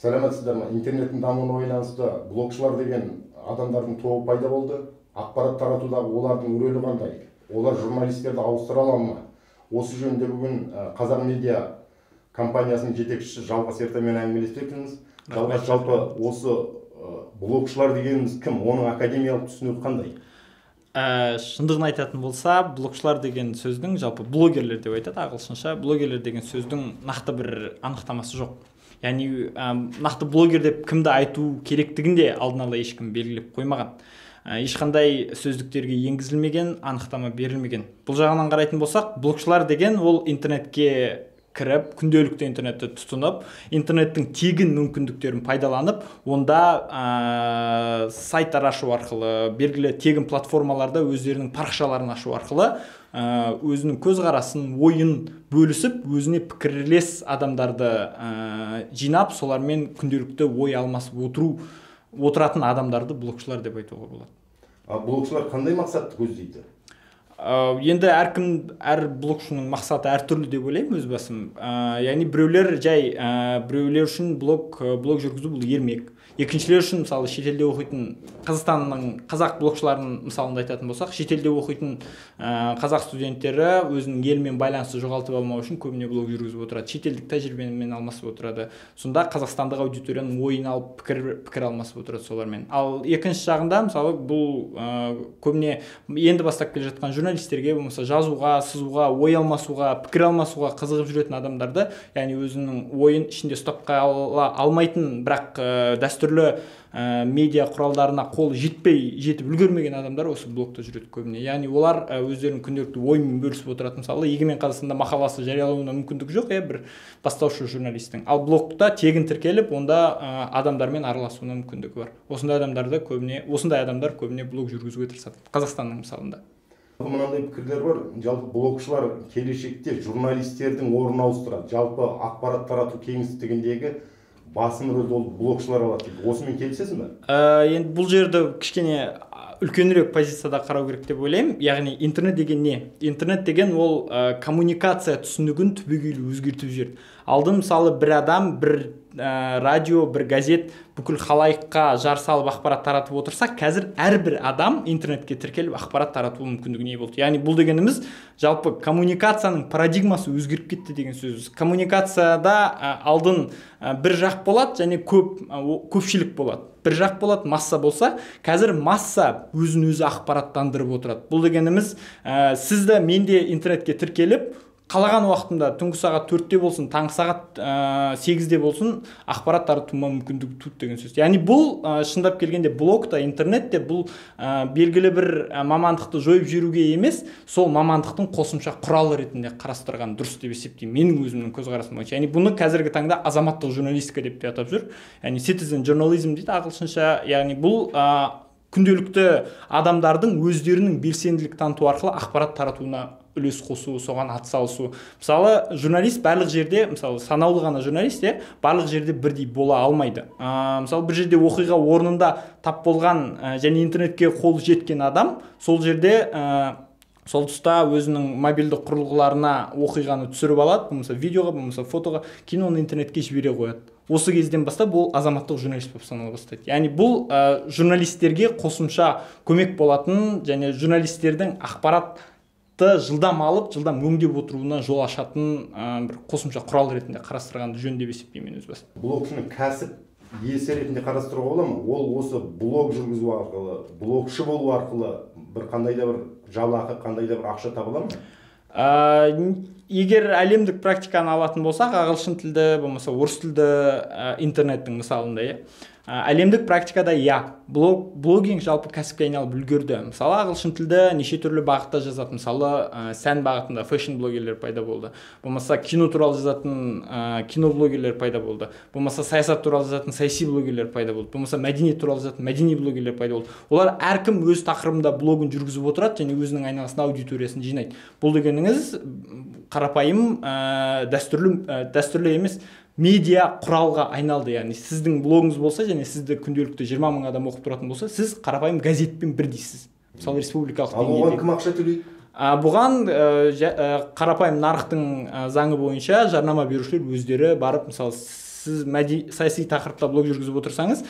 Саламатсыздар ма? Интернеттің дамуына байланысты блогшылар деген адамдардың тобы пайда болды. Ақпарат таратудағы олардың рөлі қандай? Олар журналистерді ауыстыра ала ма? Осы жөнінде бүгін Қазақ медиа компаниясының жетекшісі Жалғас Ертаймен әңгімелеспекпіз. Жалғас, жалпы осы блогшылар дегеніміз кім? Оның академиялық түсінігі қандай? Шындығын айтатын болса, блогшылар деген сөздің, жалпы блогерлер деп айтады ағылшынша, блогерлер деген сөздің нақты бір анықтамасы жоқ. Яғни нақты блогер деп кімді айту керектігін де алдын ала ешкім белгілеп қоймаған. Ешқандай сөздіктерге енгізілмеген, анықтама берілмеген. Бұл жағынан қарайтын болсақ, блогшылар деген ол интернетке кіріп, күнделікті интернетті тұтынып, интернеттің тегін мүмкіндіктерін пайдаланып, онда сайттар ашу арқылы, белгілі тегін платформаларда өздерінің парақшаларын ашу арқылы өзінің көзқарасын, ойын бөлісіп, өзіне пікірлес адамдарды жинап, солармен күнделікті ой алмасып отыратын адамдарды блогшылар деп айтуға болады. Блогшылар қандай мақсатты көздейді? Енді әр блогшының мақсаты әртүрлі деп ойлаймын өз басым. Яғни біреулер үшін блог жүргізу бұл ермек. Екіншілер үшін, мысалы, шетелде оқитын Қазақстанның қазақ блогшыларын мысалында айтатын болсақ, шетелде оқитын қазақ студенттері өзінің елмен байланысты жоғалтып алмау үшін көбіне блог жүргізіп отырады. Шетелдік тәжірибемен алмасып отырады. Сонда қазақстандық аудиторияның ойын алып, пікір алмасып отырады солармен. Ал екінші жағында, мысалы, бұл көбіне енді бастап келе жатқан журналистерге, болмаса жазуға, сызуға, ой алмасуға, пікір алмасуға қызығып жүретін адамдарды, яғни өзінің ойын ішінде ұстап қала алмайтын, бірақ дәстүрлі медиа құралдарына қол жетіп үлгермеген адамдар осы блогта жүреді көбіне. Яғни олар өздерінің күнделікті ойымен бөлісіп отырады. Мысалы, Егемен Қазақстанда мақаласы жариялауына мүмкіндік жоқ, бір бастаушы журналистің. Ал блогта тегін тіркеліп, онда адамдармен араласуына мүмкіндігі бар. Осындай адамдар көбіне блог жүргізуге тырысады. Қазақстанның мысалында. Мынандай пікірлер бар, жалпы блогшылар келешекте журналистердің орнын ауыстырады. Жалпы ақпарат тарату кеңістігіндегі басым рөлді ол блогшылар алады дейді. Осымен келісесің бе? Енді бұл жерді кішкене үлкенірек позицияда қарау керек деп ойлаймын. Яғни интернет деген не? Интернет деген ол коммуникация түсінігін түбегейлі өзгертіп жіберді. Алдын мысалы бір адам, бір радио, бір газет бүкіл халайыққа жар салып ақпарат таратып отырса, қазір әрбір адам интернетке тіркеліп ақпарат тарату мүмкіндігіне ие болды. Яғни бұл дегеніміз жалпы коммуникацияның парадигмасы өзгеріп кетті деген сөз. Коммуникацияда алдын бір жақ болады және көпшілік болады. Бір жақ болады, масса болса, қазір масса өзін-өзі ақпараттандырып отырады. Бұл дегеніміз сізді, менде интернетке тіркеліп, қалаған уақытында түнгі сағат 4-те болсын, таңғы сағат 8-де болсын, ақпарат таратуыма мүмкіндік туды деген сөз. Яғни бұл шындап келгенде блогта, интернетте бұл белгілі бір мамандықты жойып жіберуге емес, сол мамандықтың қосымша құралы ретінде қарастырған дұрыс деп есептеймін, менің өзімнің көзқарасым бойынша. Яғни бұны қазіргі таңда азаматтық журналистика деп те атап жүр. Яғни citizen journalism дейді ағылшынша. Яғни бұл күнделікті адамдардың өздерінің белсенділік таныту арқылы ақпарат таратуына үлес қосу, соған атсалысу. Мысалы, журналист барлық жерде, мысалы, санаулы ғана журналист, барлық жерде бірдей бола алмайды. Мысалы, бір жерде оқиға орнында тап болған және интернетке қол жеткен адам, сол жерде сол тұста өзінің мобильді құрылғыларына оқиғаны түсіріп алады, болмаса видеоға, болмаса фотоға, кейін оны интернетке жібере қояды. Осы кезден бастап бұл азаматтық журналист болып санала бастайды. Яғни бұл журналистерге қосымша көмек болатын және журналистердің ақпарат жылдам алып, жылдам өңдеп отыруына жол ашатын бір қосымша құрал ретінде қарастырғанды жөн деп есептеймін өз басым. Блогшының кәсіп иесі ретінде қарастыруға бола ма? Ол осы блог жүргізу арқылы, блогшы болу арқылы бір қандай да бір жалақы, қандай да бір ақша таба ала ма? Егер әлемдік практиканы алатын болсақ, ағылшын тілді, болмаса орыс тілді интернеттің мысалында, әлемдік практикада блогинг жалпы кәсіпке айналып үлгерді. Мысалы, ағылшын тілді неше түрлі бағытта жазатын, мысалы, сән бағытында фэшн блогерлер пайда болды. Болмаса кино туралы жазатын кино блогерлер пайда болды. Болмаса саясат туралы жазатын саяси блогерлер пайда болды. Болмаса мәдениет туралы жазатын мәдени блогерлер пайда болды. Олар әркім өз тақырыбында блогын жүргізіп отырады және өзінің айналасына аудиториясын жинайды. Бұл дегеніңіз қарапайым дәстүрлі емес медиа құралға айналды. Яғни сіздің блогыңыз болса және сізді күнделікті 20 мың адам оқып тұратын болса, сіз қарапайым газетпен бірдейсіз. Мысалы, республикалық деңгейде. Ал оған кім ақша төлейді? Бұған қарапайым нарықтың заңы бойынша жарнама берушілер өздері барып, мысалы, сіз саяси тақырыпта блог жүргізіп отырсаңыз,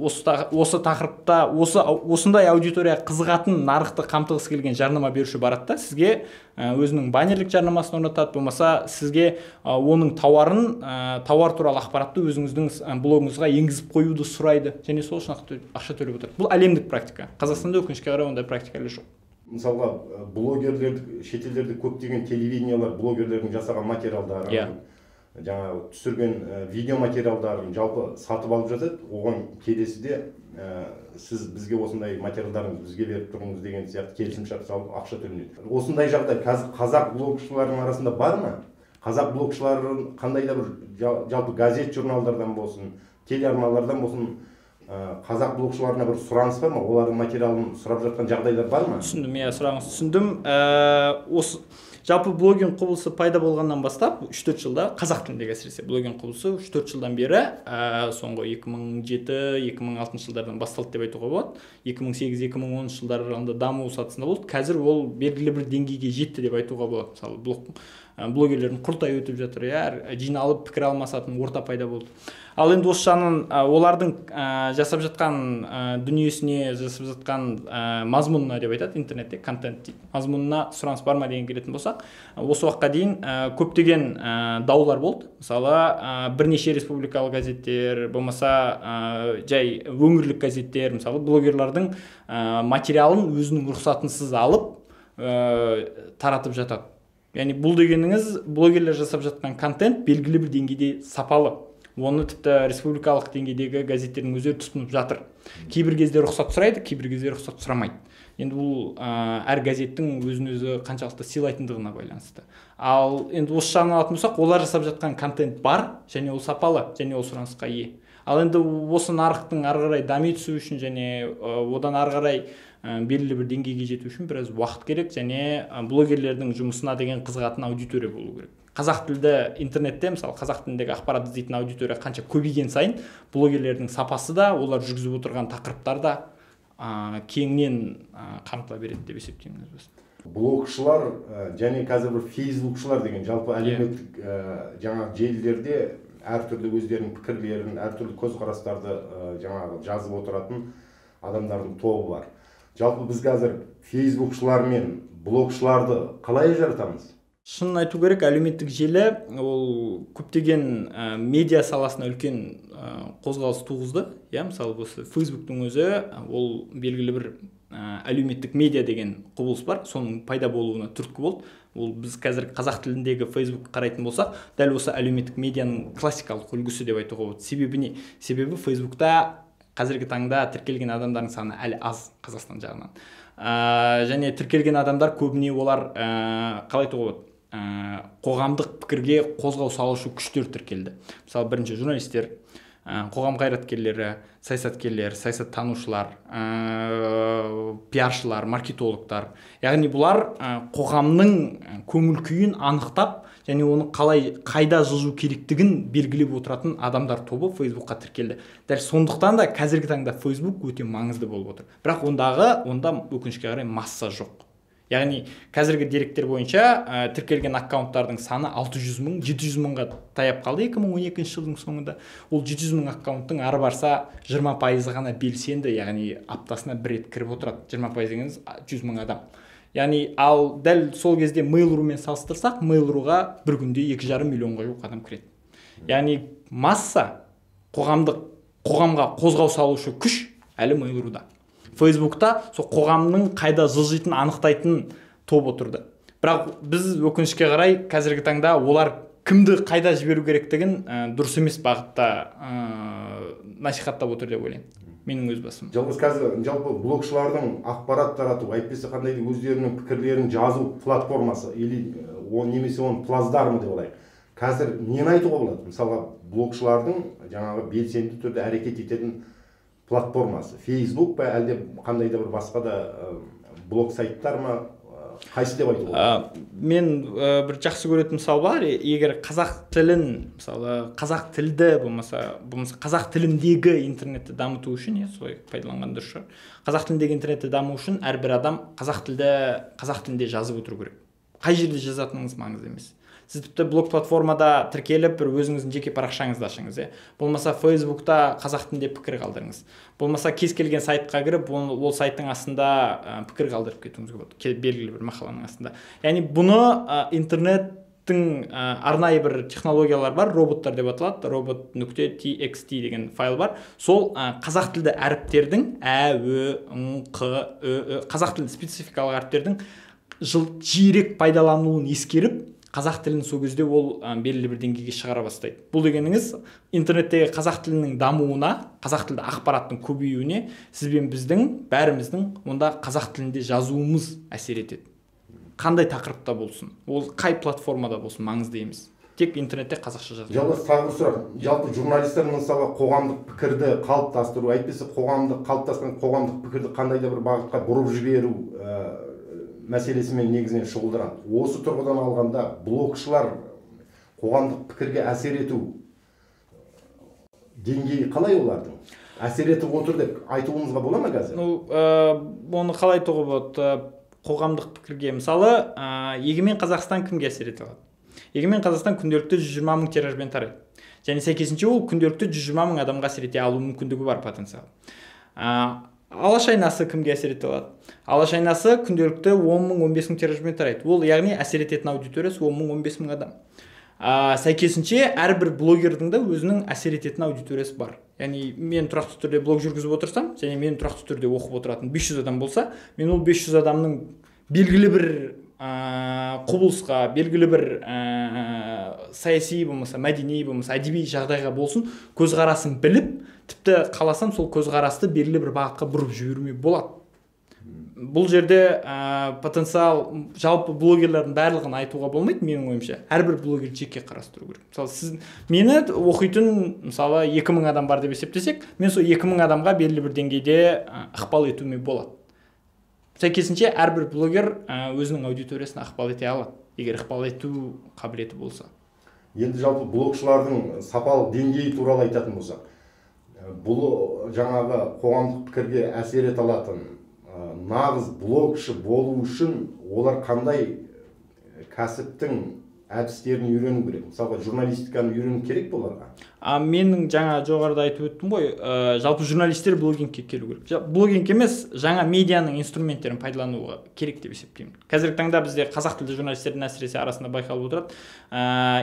осы тақырыпта осындай аудитория қызығатын нарықты қамтығысы келген жарнама беруші барады да сізге өзінің баннерлік жарнамасын орнатады, болмаса сізге оның тауар туралы ақпаратты өзіңіздің блогыңызға енгізіп қоюды сұрайды, және сол үшін ақша төлеп отыр. Бұл әлемдік практика. Қазақстанда өкінішке қарай ондай практика әлі жоқ. Мысалға, блогерлер, шетелдерде көптеген телевидениялар блогерлердің жасаған материалдарын, жаңағы түсірген видео материалдарын жалпы сатып алып жатады. Оған келесіде сіз бізге осындай материалдарыңызды бізге беріп тұрыңыз деген сияқты келісімшарт салып ақша төленеді. Осындай жағдай қазақ блогшыларының арасында бар ма? Қазақ блогшылары қандай да бір жалпы газет журналдардан болсын, телеарналардан болсын, қазақ блогшыларына бір сұраныс бар ма? Олардың материалын сұрап жатқан жағдайлар бар ма? Түсіндім, сұрағыңызды түсіндім. Осы жалпы блогинг құбылысы пайда болғаннан бастап 3-4 жылда, қазақ тіліндегі әсіресе блогинг құбылысы 3-4 жылдан бері, соңғы 2007-2006 жылдардан басталды деп айтуға болады. 2008-2010 жылдар аралығында даму сатысында болды. Қазір ол белгілі бір деңгейге жетті деп айтуға болады. Мысалы, блогерлердің құрылтайы өтіп жатыр, жиналып пікір алмасатын орта пайда болды. Ал енді осы жағынан олардың жасап жатқан дүниесіне, жасап жатқан мазмұнына деп айтады интернетте, контент дейді. Мазмұнына сұраныс бар ма деген келетін болсақ, осы уақытқа дейін көптеген даулар болды. Мысалы, бірнеше республикалық газеттер, болмаса жай өңірлік газеттер, мысалы блогерлардың материалын өзінің рұқсатынсыз алып таратып жатады. Яғни бұл дегеніңіз, блогерлер жасап жатқан контент белгілі бір деңгейде сапалы. Оны тіпті республикалық деңгейдегі газеттердің өздері тұтынып жатыр. Кейбір кезде рұқсат сұрайды, кейбір кезде рұқсат сұрамайды. Енді бұл әр газеттің өзін-өзі қаншалықты сыйлайтындығына байланысты. Ал енді осы жағынан алатын болсақ, олар жасап жатқан контент бар, және ол сапалы, және ол сұранысқа ие. Ал енді осы нарықтың ары қарай дами түсу үшін және одан ары қарай белгілі бір деңгейге жету үшін біраз уақыт керек, және блогерлердің жұмысына деген қызығатын аудитория болу керек. Қазақ тілді интернетте, мысалы, қазақ тіліндегі ақпарат іздейтін аудитория қанша көбейген сайын, блогерлердің сапасы да, олар жүргізіп отырған тақырыптар да кеңінен қамтыла береді деп есептеймін. Блогшылар және қазір бір фейсбукшылар деген жалпы әлеуметтік жаңағы желілерде әртүрлі өздерінің пікірлерін, әртүрлі көзқарастарды жаңағы жазып отыратын адамдардың тобы бар. Жалпы біз қазір фейсбукшылар мен блогшыларды қалай ажыратамыз? Шынын айту керек, әлеуметтік желі ол көптеген медиа саласына үлкен қозғалыс туғызды. Мысалы, осы Фейсбуктың өзі ол белгілі бір әлеуметтік медиа деген құбылыс бар, соның пайда болуына түрткі болды. Ол біз қазір қазақ тіліндегі Фейсбук қарайтын болсақ, дәл осы әлеуметтік медианың классикалық үлгісі деп айтуға болады. Себебі не? Себебі Фейсбукта қазіргі таңда тіркелген адамдардың саны әлі аз Қазақстан жағынан. Және тіркелген адамдар көбіне олар қалай айтуға болады? Қоғамдық пікірге қозғау салушы күштер тіркелді. Мысалы, бірінші журналистер, қоғам қайраткерлері, саясаткерлер, саясаттанушылар, пиаршылар, маркетологтар. Яғни бұлар қоғамның көңіл күйін анықтап, және оны қайда жылжу керектігін белгілеп отыратын адамдар тобы Фейсбукқа тіркелді. Дәл сондықтан да қазіргі таңда Фейсбук өте маңызды болып отыр. Бірақ онда өкінішке қарай масса жоқ. Яғни қазіргі деректер бойынша тіркелген аккаунттардың саны 600 мың, 700 мыңға таяп қалды 2012 жылдың соңында. Ол 700 мың аккаунттың ары барса 20% ғана белсенді, яғни аптасына бір рет кіріп отырады. 20% дегеніңіз 100 мың адам. Яғни ал дәл сол кезде Mail.ru-мен салыстырсақ, Mail.ru-ға бір күнде 2,5 миллионға жуық адам кіреді. Яғни масса қоғамға қозғау салушы күш әлі Mail.ru-да. Фейсбукта сол қоғамның қайда жылжитын анықтайтын топ отырды. Бірақ біз өкінішке қарай қазіргі таңда олар кімді қайда жіберу керектігін дұрыс емес бағытта насихаттап отыр деп ойлаймын. Менің өз басым. Жалпы блогшылардың ақпарат тарату, әйтпесе қандай өздерінің пікірлерін жазу платформасы немесе оның плацдармы деп алайық. Қазір нені айтуға болады? Мысалға, блогшылардың жаңағы белсенді түрде әрекет ететін платформасы Facebook па, әлде қандай да бір басқа да блог сайттар ма, қайсы деп айтуға? Мен бір жақсы көретін мысал бар. Егер қазақ тілін, мысалы қазақ тілді болмаса қазақ тіліндегі интернетті дамыту үшін, солай пайдаланған дұрыс шығар. Қазақ тіліндегі интернетті даму үшін әрбір адам қазақ тілінде жазып отыру керек. Қай жерде жазатыныңыз маңызды емес. сіз тіпті блог платформада тіркеліп бір өзіңіздің жеке парақшаңызды ашыңыз, болмаса Фейсбукта қазақ тілінде пікір қалдырыңыз, болмаса кез келген сайтқа кіріп ол сайттың астында пікір қалдырып кетуіңізге болады, белгілі бір мақаланың астында. Яғни бұны интернеттің арнайы бір технологиялар бар, роботтар деп аталады, robot.txt деген файл бар. Сол қазақ тілді әріптердің қазақ тілді спецификалық әріптердің жиірек пайдалануын ескеріп, қазақ тілін сол кезде ол белгілі бір деңгейге шығара бастайды. Бұл дегеніңіз интернеттегі қазақ тілінің дамуына, қазақ тілді ақпараттың көбеюіне сіз бен біздің бәріміздің онда қазақ тілінде жазуымыз әсер етеді. Қандай тақырыпта болсын, ол қай платформада болсын маңызды емес. Тек интернетте қазақша жазу. Жалғыз тағы бір сұрақ. Жалпы журналистер мысалы қоғамдық пікірді қалыптастыру, әйтпесе қалыптасқан қоғамдық пікірді қандай да бір бағытқа бұрып жіберу мәселесімен негізінен шұғылданады. Осы тұрғыдан алғанда блогшылар қоғамдық пікірге әсер ету деңгейі қалай олардың? Әсер етіп отыр деп айтуымызға бола ма қазір? Оны қалай айтуға болады? Қоғамдық пікірге, мысалы, Егемен Қазақстан кімге әсер ете алады? Егемен Қазақстан күнделікті 120 мың тиражбен тарайды. Және сәйкесінше ол күнделікті 120 мың адамға әсер ете алу мүмкіндігі бар потенциал. Алаш айнасы кімге әсер ете алады? Алаш айнасы күнделікті 10 мың 15 мың тиражбен тарайды. Ол яғни әсер ететін аудиториясы 10 мың 15 мың адам. Сәйкесінше әрбір блогердің де өзінің әсер ететін аудиториясы бар. Яғни мен тұрақты түрде блог жүргізіп отырсам, және мен тұрақты түрде оқып отыратын 500 адам болса, мен ол 500 адамның белгілі бір құбылысқа, белгілі бір саяси болмаса, мәдени болмаса, әдеби жағдайға болсын, көзқарасын біліп, тіпті қаласам сол көзқарасты белгілі бір бағытқа бұрып жіберуге болады. Бұл жерде потенциал жалпы блогерлердің барлығын айтуға болмайды, менің ойымша. Әрбір блогер жеке қарастыру керек. Мысалы, сіз мені оқитын, мысалы, 2000 адам бар деп есептесек, мен сол 2000 адамға белгілі бір деңгейде ықпал етуіме болады. Сәйкесінше әрбір блогер өзінің аудиториясына ықпал ете алады, егер ықпал ету қабілеті болса. Енді жалпы блогшылардың сапалық деңгейі туралы айтатын болсақ, бұл жаңағы қоғамдық пікірге әсер ете алатын нағыз блогшы болу үшін олар қандай кәсіптің әдістерін үйрену керек? Мысалға журналистиканы үйрену керек боларға? Менің жаңа жоғарыда айтып өттім ғой, жалпы журналистер блогингке келу керек. Блогинг емес, жаңа медианың инструменттерін пайдалануға керек деп есептеймін. Қазіргі таңда бізде қазақ тілді журналистердің әсіресе арасында байқалып отырады,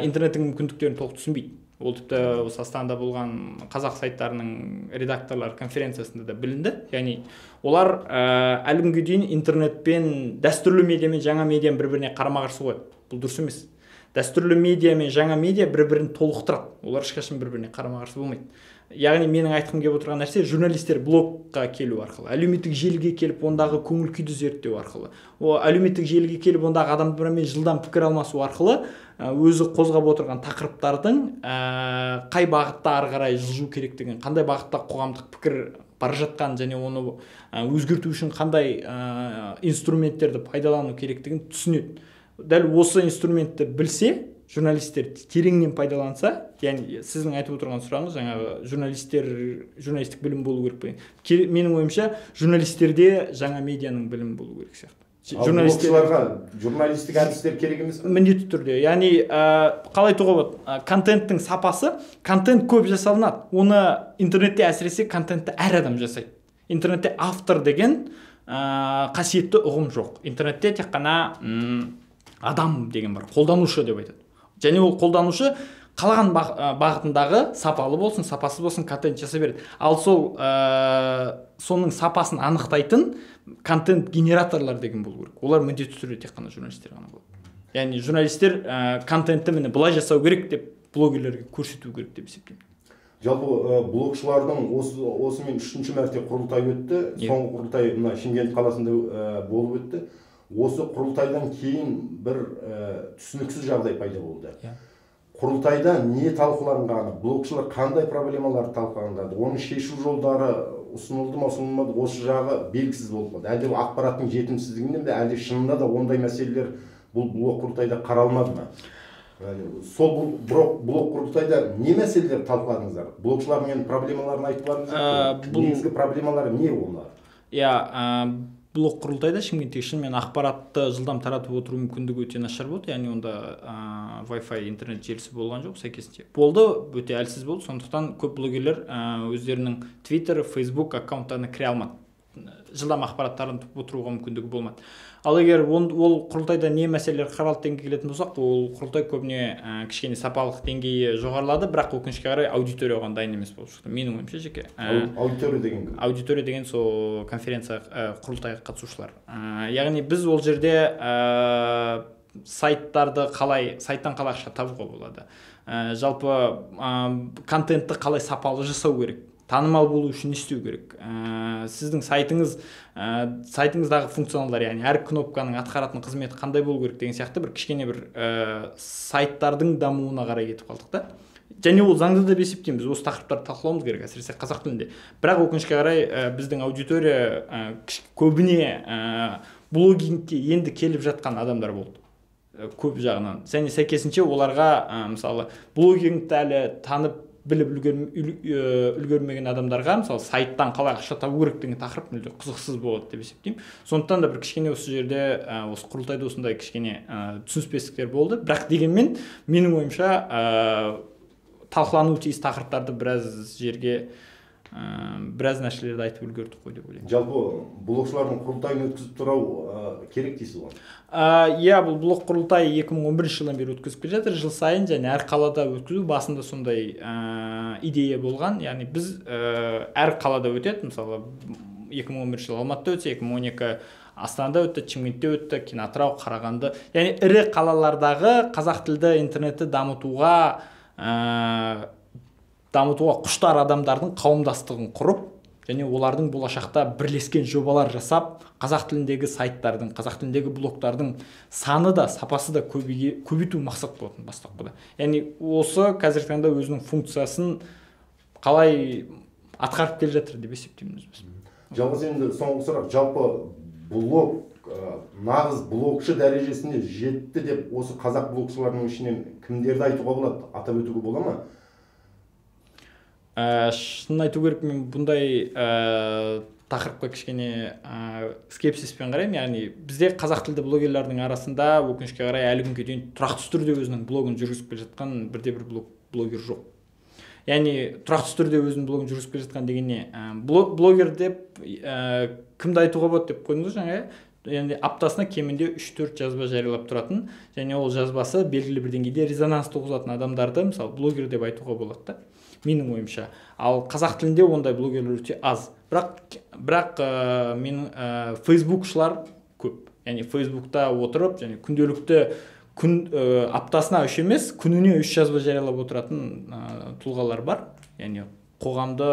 интернеттің мүмкіндіктерін толық түсінбейді. Ол тіпті осы Астанада болған қазақ сайттарының редакторлар конференциясында да білінді. Яғни олар әлі күнге дейін интернетпен, дәстүрлі медиа мен жаңа медианы бір-біріне қарама-қарсы қояды. Бұл дұрыс емес. Дәстүрлі медиа мен жаңа медиа бір-бірін толықтырады. Олар ешқашан бір-біріне қарама-қарсы болмайды. Яғни менің айтқым келіп отырған нәрсе, журналистер блогқа келу арқылы, әлеуметтік желіге келіп, ондағы көңіл күйді зерттеу арқылы, әлеуметтік желіге келіп, ондағы адамдармен жылдам пікір алмасу арқылы өзі қозғап отырған тақырыптардың қай бағытта ары қарай жылжу керектігін, қандай бағытта қоғамдық пікір бара жатқан және оны өзгерту үшін қандай инструменттерді пайдалану керектігін түсінеді. Дәл осы инструментті білсе, журналистер тереңнен пайдаланса, яғни сіздің айтып отырған сұрағыңыз жаңағы журналистік білім болу керек пе? Менің ойымша, журналистерде жаңа медианың білімі болу керек сияқты. Блогшыларға журналистік әдістер керек емес пе? Міндетті түрде. Яғни қалай айтуға болады? Контенттің сапасы, контент көп жасалынады. Оны интернетте әсіресе контентті әр адам жасайды. Интернетте автор деген қасиетті ұғым жоқ. Интернетте тек қана адам деген бар, қолданушы деп айтады. Және ол қолданушы қалаған бағытындағы сапалы болсын, сапасыз болсын контент жасай береді. Ал сол соның сапасын анықтайтын контент генераторлар деген болу керек. Олар міндетті түрде тек қана журналистер ғана болады. Яғни журналистер контентті міне былай жасау керек деп блогерлерге көрсету керек деп есептеймін. Жалпы блогшылардың осымен 3-ші мәрте құрылтай өтті. Соңғы құрылтай мына Шымкент қаласында болып өтті. Осы құрылтайдан кейін бір түсініксіз жағдай пайда болды. Құрылтайда не талқыланғаны, блогшылар қандай проблемалар талқыланғаны, оны шешу жолдары ұсынылды ма, ұсынылмады, осы жағы белгісіз болып қалды. Әлде ақпараттың жетімсіздігінен бе, әлде шынында да ондай мәселелер бұл блог құрылтайда қаралмады ма? Сол блог құрылтайда не мәселелер талқыладыңыздар? Блогшылардың проблемаларын айтып бардыңыздар? Негізгі проблемалары не олар? блог құрылтайда Шымкенттегі шынымен ақпаратты жылдам таратып отыру мүмкіндігі өте нашар болды, яғни онда Wi-Fi интернет желісі болған жоқ, сәйкесінше болды, өте әлсіз болды, сондықтан көп блогерлер өздерінің Twitter, Facebook аккаунттарына кіре алмады, жылдам ақпарат таратып отыруға мүмкіндігі болмады. Ал егер ол құрылтайда не мәселелер қаралды деңгейге келетін болсақ, ол құрылтай көбіне кішкене сапалық деңгейі жоғарылады, бірақ өкінішке қарай аудитория оған дайын емес болып шықты, менің ойымша жеке. Аудитория деген кім? Аудитория деген сол конференция құрылтайға қатысушылар. Яғни біз ол жерде сайттан қалай ақша табуға болады, жалпы контентті қалай сапалы жасау керек, танымал болу үшін не істеу керек, сіздің сайтыңыздағы функционалдар, яғни әр кнопканың атқаратын қызметі қандай болу керек деген сияқты бір кішкене бір сайттардың дамуына қарай кетіп қалдық та. Және ол заңды да есептейміз, осы тақырыптарды талқылауымыз керек, әсіресе қазақ тілінде. Бірақ өкінішке қарай біздің аудитория көбіне блогингке енді келіп жатқан адамдар болды, көп жағынан. Және сәйкесінше оларға мысалы блогингті әлі танып біліп үлгермеген адамдарға мысалы сайттан қалай ақша табу керек деген тақырып мүлде қызықсыз болады деп есептеймін. Сондықтан да бір кішкене осы жерде осы құрылтайда осындай кішкене түсініспестіктер болды. Бірақ дегенмен менің ойымша талқылануы тиіс тақырыптарды біраз жерге біраз нәрселерді айтып үлгердік қой деп ойлаймын. Жалпы блогшылардың құрылтайын өткізіп тұрау керек дейсіз ғой? Иә, бұл блог құрылтай 2011 жылдан бері өткізіп келе жатыр, жыл сайын, және әр қалада өткізу басында сондай идея болған. Яғни біз әр қалада өтеді, мысалы 2011 жыл Алматыда өтсе, 2012 Астанада өтті, Шымкентте өтті, кейін Атырау, Қарағанды. Яғни ірі қалалардағы қазақ тілді интернетті дамытуға құштар адамдардың қауымдастығын құрып, және олардың болашақта бірлескен жобалар жасап, қазақ тіліндегі сайттардың, қазақ тіліндегі блогтардың саны да, сапасы да көбейту мақсат болатын бастапқыда. Яғни осы қазіргі таңда өзінің функциясын қалай атқарып келе жатыр деп есептейміз біз. Жалғыз енді соңғы сұрақ, жалпы блог нағыз блогшы дәрежесіне жетті деп осы қазақ блогшыларының ішінен кімдерді айтуға болады, атап өтуге бола ма? Шынын айту керек, мен бұндай тақырыпқа кішкене скепсиспен қараймын. Яғни бізде қазақ тілді блогерлердің арасында өкінішке қарай әлі күнге дейін тұрақсыз түрде өзінің блогын жүргізіп келе жатқан бірде-бір блогер жоқ. Яғни тұрақсыз түрде өзінің блогын жүргізіп келе жатқан дегенне блогер деп кімді айтуға болады деп қойдыңыз жаңа. Яғни аптасына кемінде 3-4 жазба жариялап тұратын, және ол жазбасы белгілі бір деңгейде резонанс туғызатын адамдарды мысалы блогер деп айтуға болады да, менің ойымша. Ал қазақ тілінде ондай блогерлер өте аз. Бірақ менің фейсбукшылар көп. Яғни фейсбукта отырып, және күнделікті аптасына 3 емес, күніне 3 жазба жариялап отыратын тұлғалар бар. Яғни қоғамды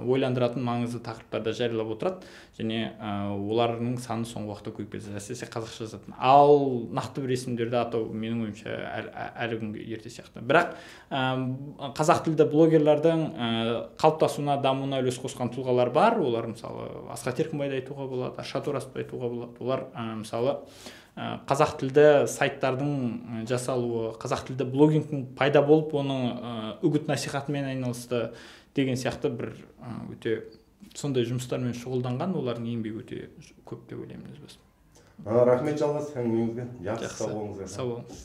ойландыратын маңызды тақырыптарда жариялап отырады, және олардың саны соңғы уақытта көбейіп келе жатыр, әсіресе қазақша жазатын. Ал нақты бір есімдерді атау менің ойымша әлі күнге ерте сияқты. Бірақ қазақ тілді блогерлердің қалыптасуына, дамуына үлес қосқан тұлғалар бар. Олар мысалы Асқат Еркінбайды айтуға болады, Аршат Оразды айтуға болады. Олар мысалы қазақ тілді сайттардың жасалуы, қазақ тілді блогингтің пайда болып, оның үгіт насихатымен айналысты деген сияқты бір өте сондай жұмыстармен шұғылданған, олардың еңбегі өте көп деп ойлаймын. Рахмет Жалғас, әңгімеңізге. Жақсы, сау болыңыз. Сау болыңыз.